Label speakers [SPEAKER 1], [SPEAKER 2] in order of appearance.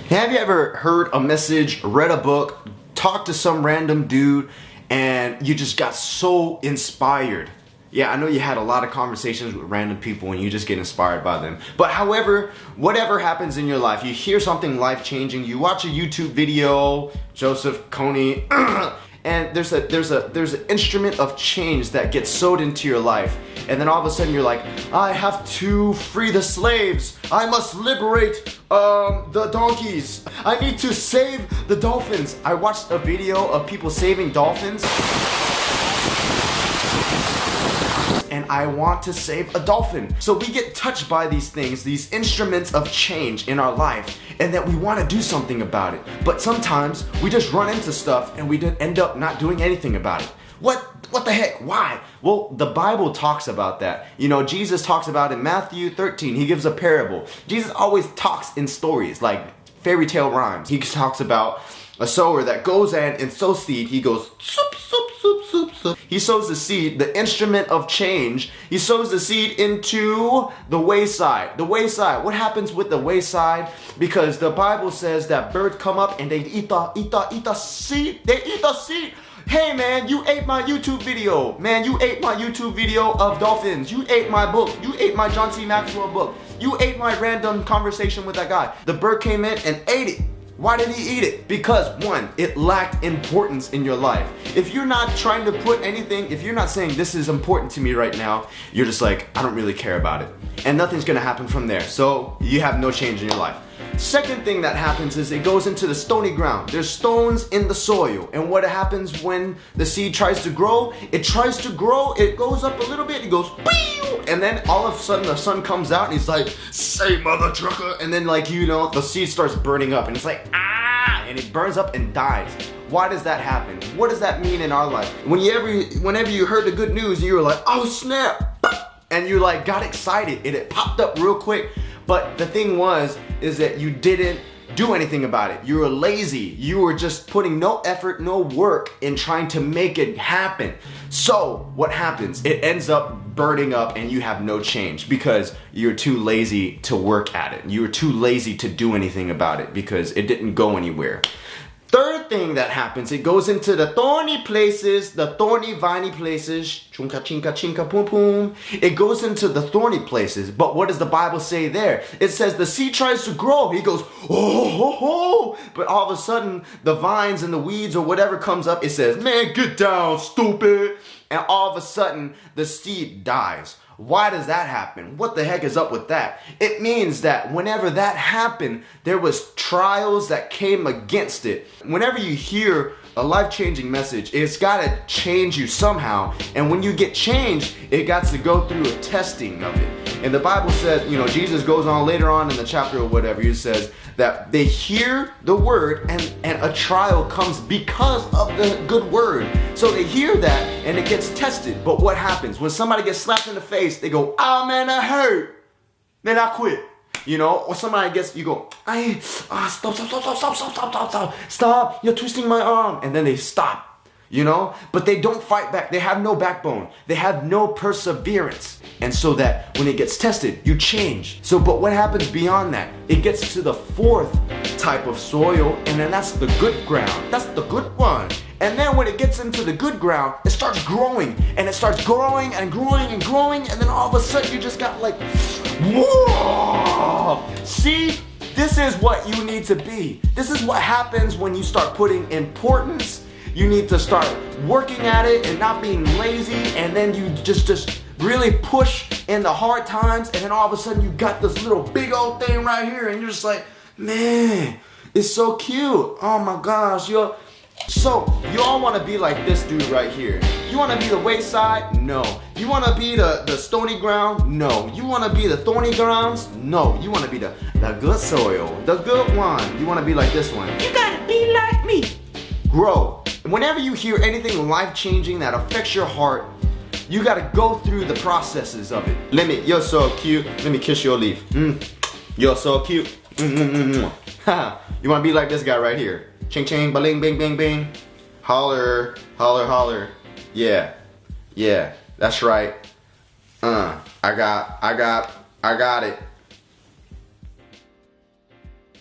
[SPEAKER 1] Have you ever heard a message, read a book, talked to some random dude, and you just got so inspired? Yeah, I know you had a lot of conversations with random people and you just get inspired by them. But however, whatever happens in your life, you hear something life-changing, you watch a YouTube video, Joseph Kony, and there's an instrument of change that gets sewed into your life. And then all of a sudden you're like, I have to free the slaves. I must liberate the donkeys. I need to save the dolphins. I watched a video of people saving dolphins. And I want to save a dolphin. So we get touched by these things, these instruments of change in our life, and that we want to do something about it. But sometimes we just run into stuff and we end up not doing anything about it. What the heck? Why? Well, the Bible talks about that. You know, Jesus talks about in Matthew 13, he gives a parable. Jesus always talks in stories, like fairy tale rhymes. He talks about a sower that goes in and sows seed. He goes, soup, soup, soup, soup, soup. He sows the seed, the instrument of change. He sows the seed into the wayside. The wayside. What happens with the wayside? Because the Bible says that birds come up and they eat the seed. They eat the seed. Hey man, you ate my YouTube video. Man, you ate my YouTube video of dolphins. You ate my book. You ate my John C. Maxwell book. You ate my random conversation with that guy. The bird came in and ate it. Why did he eat it? Because one, it lacked importance in your life. If you're not trying to put anything, if you're not saying this is important to me right now, you're just like, I don't really care about it. And nothing's gonna happen from there. So you have no change in your life. Second thing that happens is it goes into the stony ground. There's stones in the soil. And what happens when the seed tries to grow? It tries to grow, it goes up a little bit, it goes, pew! And then all of a sudden the sun comes out and he's like, say mother trucker. And then like, you know, the seed starts burning up and it's like, ah! And it burns up and dies. Why does that happen? What does that mean in our life? Whenever you heard the good news, you were like, oh snap! And you like got excited and it popped up real quick. But the thing is that you didn't do anything about it. You were lazy. You were just putting no effort, no work in trying to make it happen. So what happens? It ends up burning up and you have no change because you're too lazy to work at it. You were too lazy to do anything about it because it didn't go anywhere. Third thing that happens, it goes into the thorny places, the thorny, viney places. Chunka, chinka, chinka, poom, poom. It goes into the thorny places. But what does the Bible say there? It says the seed tries to grow. He goes, oh, ho, ho. But all of a sudden, the vines and the weeds or whatever comes up, it says, man, get down, stupid. And all of a sudden, the seed dies. Why does that happen? What the heck is up with that? It means that whenever that happened, there was trials that came against it. Whenever you hear a life-changing message, it's got to change you somehow. And when you get changed, it got to go through a testing of it. And the Bible says, you know, Jesus goes on later on in the chapter or whatever, he says that they hear the word and a trial comes because of the good word. So they hear that and it gets tested. But what happens? When somebody gets slapped in the face, they go, oh man, that hurt. Then I quit. You know, or somebody gets, you go, stop, you're twisting my arm. And then they stop. You know, but they don't fight back. They have no backbone. They have no perseverance. And so that when it gets tested, you change. So, but what happens beyond that? It gets to the fourth type of soil, and then that's the good ground. That's the good one. And then when it gets into the good ground, it starts growing, and it starts growing and growing and growing, and then all of a sudden you just got like, whoa! See, this is what you need to be. This is what happens when you start putting importance. You need to start working at it and not being lazy, and then you just really push in the hard times, and then all of a sudden you got this little big old thing right here, and you're just like, man, it's so cute. Oh my gosh, so you all want to be like this dude right here. You want to be the wayside? No. You want to be the stony ground? No. You want to be the thorny grounds? No. You want to be the good soil, the good one. You want to be like this one. You gotta be like me. Grow. Whenever you hear anything life-changing that affects your heart, you gotta go through the processes of it. You're so cute. Let me kiss your leaf. You're so cute. You wanna be like this guy right here. Ching ching, baling, bing, bing, bing. Holler, holler, holler. Yeah, that's right. I got it.